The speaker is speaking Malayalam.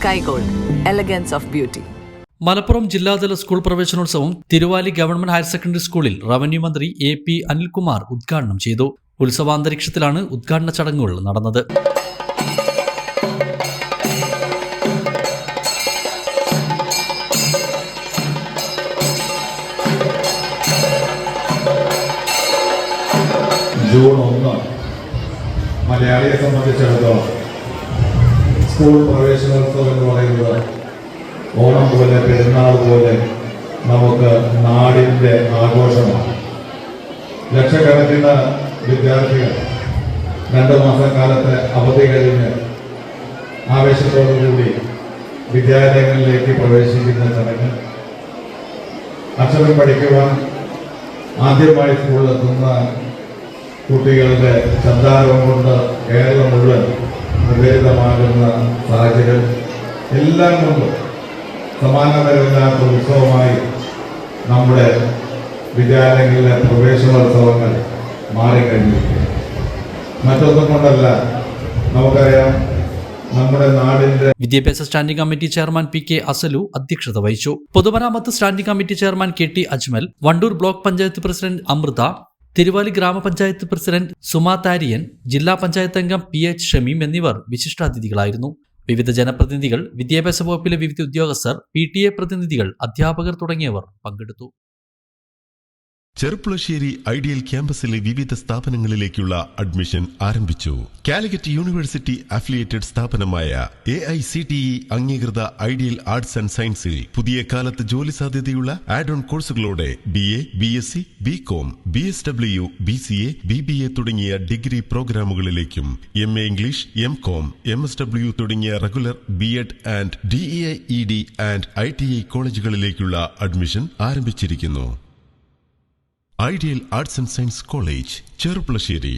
Sky Gold, elegance of beauty. Malappuram ജില്ലാതല സ്കൂൾ പ്രവേശനോത്സവം തിരുവാലി ഗവൺമെന്റ് ഹയർ സെക്കൻഡറി സ്കൂളിൽ റവന്യൂ മന്ത്രി AP അനിൽകുമാർ ഉദ്ഘാടനം ചെയ്തു. ഉത്സവാന്തരീക്ഷത്തിലാണ് ഉദ്ഘാടന ചടങ്ങുകൾ നടന്നത്. ജൂൺ 1 മലയാളിയെ സംബന്ധിച്ചിടത്തോളം സ്കൂൾ പ്രവേശനോത്സവം എന്ന് പറയുന്നത് ഓണം പോലെ പെരുന്നാൾ പോലെ നമുക്ക് നാടിൻ്റെ ആഘോഷമാണ്. ലക്ഷക്കണക്കിന് വിദ്യാർത്ഥികൾ 2 മാസക്കാലത്തെ അവധി കഴിഞ്ഞ് ആവേശത്തോടുകൂടി വിദ്യാലയങ്ങളിലേക്ക് പ്രവേശിക്കുന്ന ചടങ്ങ്, അക്ഷരം പഠിക്കുവാൻ ആദ്യമായി സ്കൂളിലെത്തുന്ന കുട്ടികളുടെ ചന്താരം കൊണ്ട് കേരളം മുഴുവൻ നിർവേദിതമാകുന്ന സാഹചര്യം എല്ലാം കൊണ്ടും സമാനതകളില്ലാത്ത ഉത്സവമായി നമ്മുടെ വിദ്യാലയങ്ങളിലെ പ്രവേശനോത്സവങ്ങൾ മാറിക്കഴിഞ്ഞിരിക്കുന്നു. മറ്റൊന്നും കൊണ്ടല്ല, നമുക്കറിയാം നമ്മുടെ നാടിന്റെ വിദ്യാഭ്യാസ standing committee chairman PK Asalu അധ്യക്ഷത വഹിച്ചു. പൊതുമരാമത്ത് standing committee chairman KT Ajmal, Wandoor block panchayat president Amritha, Thiruvali ഗ്രാമപഞ്ചായത്ത് പ്രസിഡന്റ് സുമാ താരിയൻ, ജില്ലാ പഞ്ചായത്ത് അംഗം PH ഷമീം എന്നിവർ വിശിഷ്ടാതിഥികളായിരുന്നു. വിവിധ ജനപ്രതിനിധികൾ, വിദ്യാഭ്യാസ വകുപ്പിലെ വിവിധ ഉദ്യോഗസ്ഥർ, PTA പ്രതിനിധികൾ, അധ്യാപകർ തുടങ്ങിയവർ പങ്കെടുത്തു. ചെറുപ്പുളശ്ശേരി ഐഡിയൽ ക്യാമ്പസിലെ വിവിധ സ്ഥാപനങ്ങളിലേക്കുള്ള അഡ്മിഷൻ ആരംഭിച്ചു. കാലിക്കറ്റ് യൂണിവേഴ്സിറ്റി അഫിലിയേറ്റഡ് സ്ഥാപനമായ AICTE അംഗീകൃത ഐഡിയൽ ആർട്സ് ആൻഡ് സയൻസിൽ പുതിയ കാലത്ത് ജോലി സാധ്യതയുള്ള ആഡ് ഓൺ കോഴ്സുകളോടെ BA, BSc, BCom, BSW, BCA, BBA തുടങ്ങിയ ഡിഗ്രി പ്രോഗ്രാമുകളിലേക്കും MA ഇംഗ്ലീഷ്, MCom, MSW തുടങ്ങിയ regular BEd and DEIED and ITI കോളേജുകളിലേക്കുള്ള അഡ്മിഷൻ ആരംഭിച്ചിരിക്കുന്നു. Ideal arts and science college, Cherpulassery.